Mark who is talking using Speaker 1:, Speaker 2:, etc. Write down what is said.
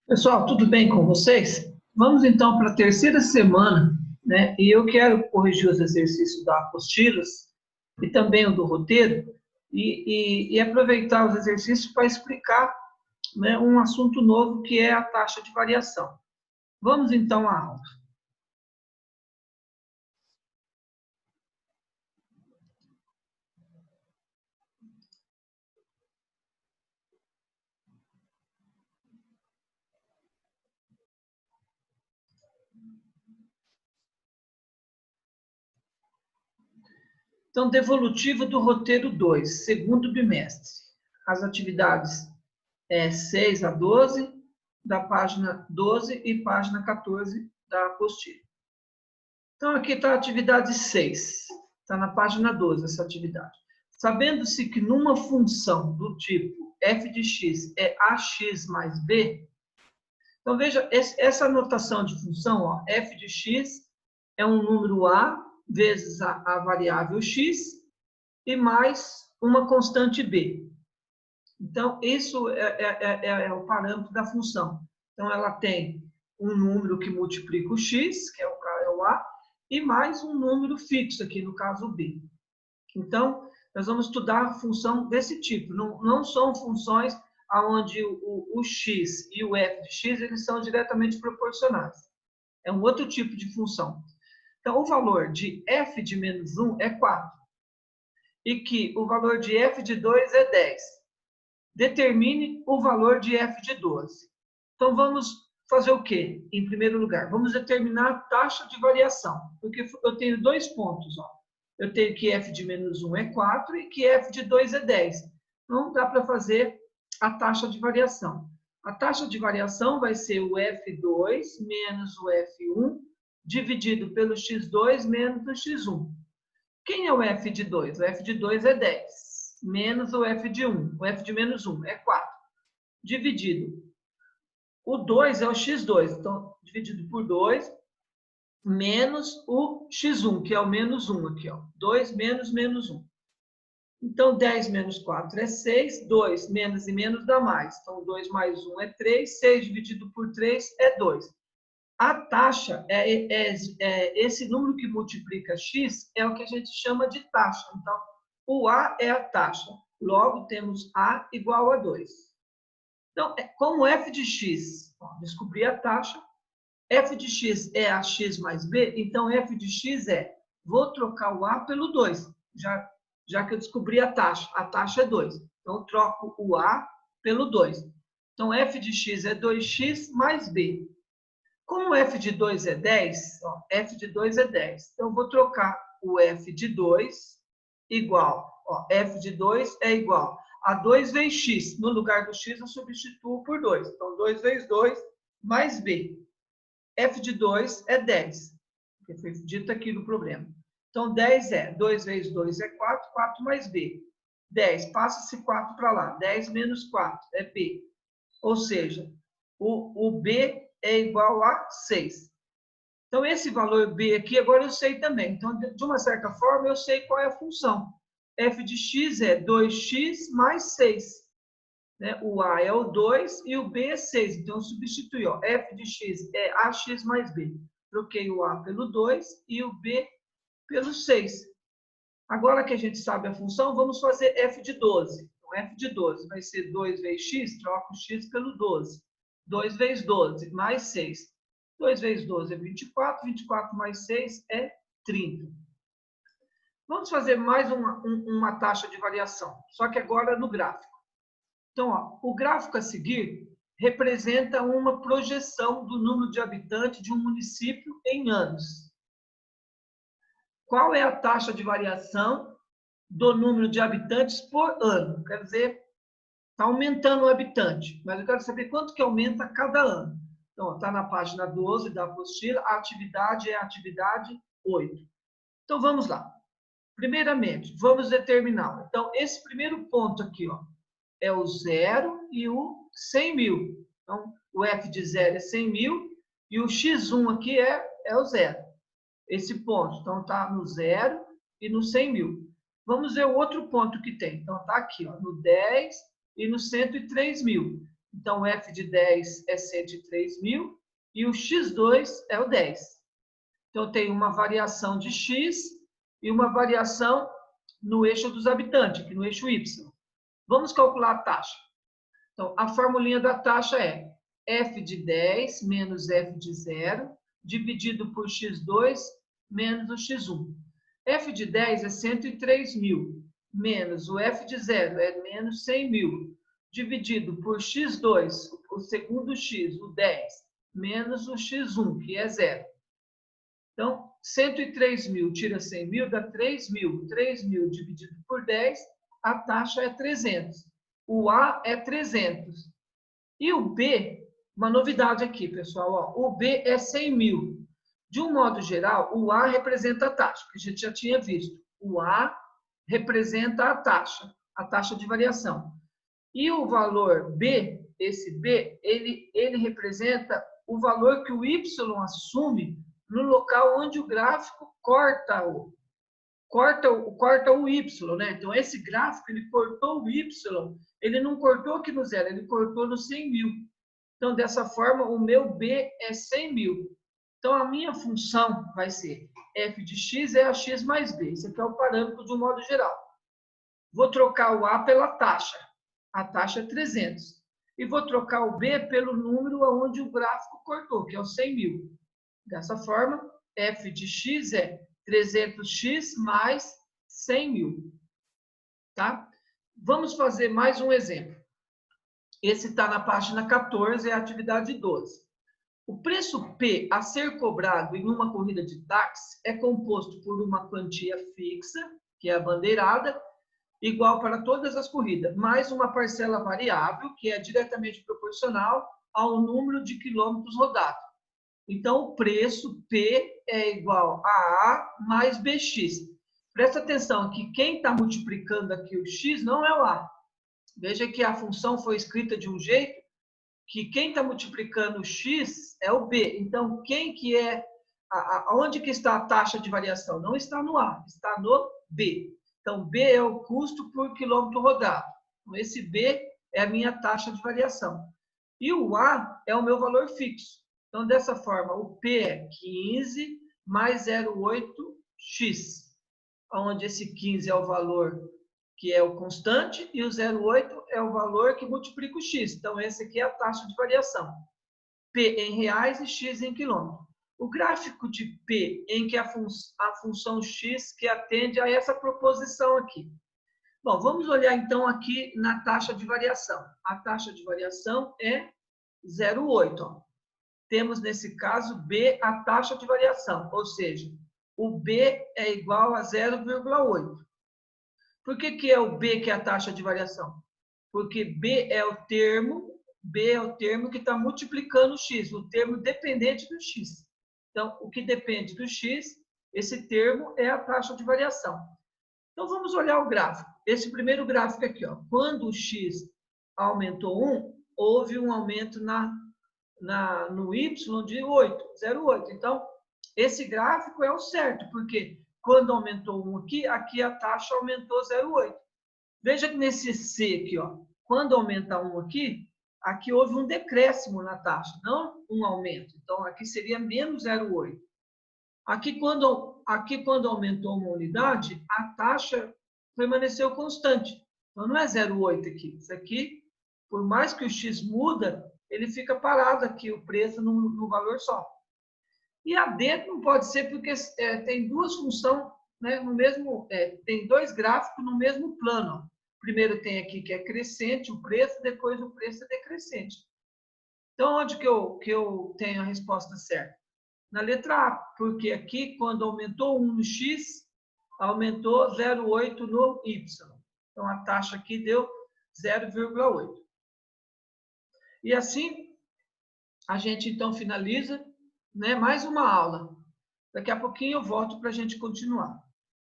Speaker 1: Pessoal, tudo bem com vocês? Vamos então para a terceira semana, né? E eu quero corrigir os exercícios da apostilas e também o do roteiro e aproveitar os exercícios para explicar, né, um assunto novo que é a taxa de variação. Vamos então à aula. Então, devolutivo do roteiro 2, segundo bimestre. As atividades 6 a 12, da página 12 e página 14 da apostila. Então, aqui está a atividade 6. Está na página 12, essa atividade. Sabendo-se que numa função do tipo f de x é ax mais b, então veja, essa notação de função, ó, f de x é um número a vezes a variável x e mais uma constante b. Então, isso é o parâmetro da função. Então, ela tem um número que multiplica o x, que é o a, e mais um número fixo, aqui no caso b. Então, nós vamos estudar a função desse tipo. Não são funções onde o x e o f de x eles são diretamente proporcionais. É um outro tipo de função. Então, o valor de f de menos 1 é 4. E que o valor de f de 2 é 10. Determine o valor de f de 12. Então, vamos fazer o quê? Em primeiro lugar, vamos determinar a taxa de variação, porque eu tenho dois pontos. Ó. Eu tenho que f de menos 1 é 4 e que f de 2 é 10. Então, dá para fazer a taxa de variação. A taxa de variação vai ser o f2 menos o f1 dividido pelo x2 menos o x1. Quem é o f de 2? O f de 2 é 10 menos o f de 1. O f de menos 1 é 4. Dividido. O 2 é o x2. Então, dividido por 2, menos o x1, que é o menos 1 aqui. Ó. 2 menos menos 1. Então, 10 menos 4 é 6. 2 menos e menos dá mais. Então, 2 mais 1 é 3. 6 dividido por 3 é 2. A taxa, esse número que multiplica x, é o que a gente chama de taxa. Então, o A é a taxa. Logo, temos A igual a 2. Então, como f de x, descobri a taxa, f de x é ax mais b, então f de x vou trocar o A pelo 2, já que eu descobri a taxa é 2. Então, troco o A pelo 2. Então, f de x é 2x mais b. Como f de 2 é 10, ó, f de 2 é 10. Então, vou trocar o f de 2 igual, ó, f de 2 é igual a 2 vezes x. No lugar do x, eu substituo por 2. Então, 2 vezes 2 mais b. f de 2 é 10, que foi dito aqui no problema. Então, 10 é 2 vezes 2 é 4, 4 mais b. 10, passa-se 4 para lá. 10 menos 4 é b. Ou seja, o b é igual a 6. Então, esse valor b aqui, agora eu sei também. Então, de uma certa forma, eu sei qual é a função. f de x é 2x mais 6. Né? O a é o 2 e o b é 6. Então, eu substitui. Ó, f de x é ax mais b. Troquei o a pelo 2 e o b pelo 6. Agora que a gente sabe a função, vamos fazer f de 12. Então, f de 12 vai ser 2 vezes x, troco o x pelo 12. 2 vezes 12 mais 6. 2 vezes 12 é 24, 24 mais 6 é 30. Vamos fazer mais uma taxa de variação, só que agora no gráfico. Então, ó, o gráfico a seguir representa uma projeção do número de habitantes de um município em anos. Qual é a taxa de variação do número de habitantes por ano? Quer dizer, está aumentando o habitante, mas eu quero saber quanto que aumenta cada ano. Então, está na página 12 da apostila, a atividade é a atividade 8. Então, vamos lá. Primeiramente, vamos determinar. Então, esse primeiro ponto aqui, ó, é o 0 e o 100 mil. Então, o f de 0 é 100 mil e o x1 aqui é o 0. Esse ponto, então, está no 0 e no 100 mil. Vamos ver o outro ponto que tem. Então, está aqui, ó, no 10 e no 103 mil. Então, o f de 10 é 103.000 e o x2 é o 10. Então, tem uma variação de x e uma variação no eixo dos habitantes, aqui no eixo y. Vamos calcular a taxa. Então, a formulinha da taxa é f de 10 menos f de 0, dividido por x2 menos o x1. F de 10 é 103.000, menos o f de 0 é menos 100.000, dividido por x2, o segundo x, o 10, menos o x1, que é 0. Então, 103.000 tira 100.000, dá 3.000. 3.000 dividido por 10, a taxa é 300. O A é 300. E o B, uma novidade aqui, pessoal, ó, o B é 100.000. De um modo geral, o A representa a taxa, que a gente já tinha visto. O A representa a taxa de variação. E o valor B, esse B, ele representa o valor que o Y assume no local onde o gráfico corta o Y, né? Então, esse gráfico, ele cortou o Y, ele não cortou aqui no 0, ele cortou no 100.000. Então, dessa forma, o meu B é 100.000. Então, a minha função vai ser f de x é a x mais b. Esse aqui é o parâmetro de um modo geral. Vou trocar o A pela taxa. A taxa é 300. E vou trocar o B pelo número onde o gráfico cortou, que é o 100.000. Dessa forma, f de x é 300x mais 100.000. Tá? Vamos fazer mais um exemplo. Esse está na página 14, é a atividade 12. O preço P a ser cobrado em uma corrida de táxi é composto por uma quantia fixa, que é a bandeirada, igual para todas as corridas, mais uma parcela variável, que é diretamente proporcional ao número de quilômetros rodados. Então, o preço P é igual a A mais BX. Presta atenção que quem está multiplicando aqui o X não é o A. Veja que a função foi escrita de um jeito que quem está multiplicando o X é o B. Então, quem que é... Onde que está a taxa de variação? Não está no A, está no B. Então, B é o custo por quilômetro rodado. Então, esse B é a minha taxa de variação. E o A é o meu valor fixo. Então, dessa forma, o P é 15 mais 0,8x, onde esse 15 é o valor que é o constante e o 0,8 é o valor que multiplica o x. Então, esse aqui é a taxa de variação. P em reais e x em quilômetro. O gráfico de P em que a função x que atende a essa proposição aqui. Bom, vamos olhar então aqui na taxa de variação. A taxa de variação é 0,8. Temos, nesse caso, B, a taxa de variação, ou seja, o B é igual a 0,8. Por que é o B que é a taxa de variação? Porque B é o termo que está multiplicando o x, o termo dependente do x. Então, o que depende do x, esse termo é a taxa de variação. Então, vamos olhar o gráfico. Esse primeiro gráfico aqui, ó. Quando o x aumentou 1, houve um aumento no y de 0,8. Então, esse gráfico é o certo, porque quando aumentou 1 aqui a taxa aumentou 0,8. Veja que nesse C aqui, ó, quando aumenta 1 aqui houve um decréscimo na taxa, não um aumento. Então, aqui seria menos 0,8. Aqui, quando aumentou uma unidade, a taxa permaneceu constante. Então, não é 0,8 aqui. Isso aqui, por mais que o x muda, ele fica parado aqui, o preço no valor só. E a D não pode ser porque tem duas funções, né, tem dois gráficos no mesmo plano. Primeiro tem aqui que é crescente o preço, depois o preço é decrescente. Então, onde que eu tenho a resposta certa? Na letra A, porque aqui, quando aumentou 1 no X, aumentou 0,8 no Y. Então, a taxa aqui deu 0,8. E assim, a gente, então, finaliza, né, mais uma aula. Daqui a pouquinho eu volto para a gente continuar.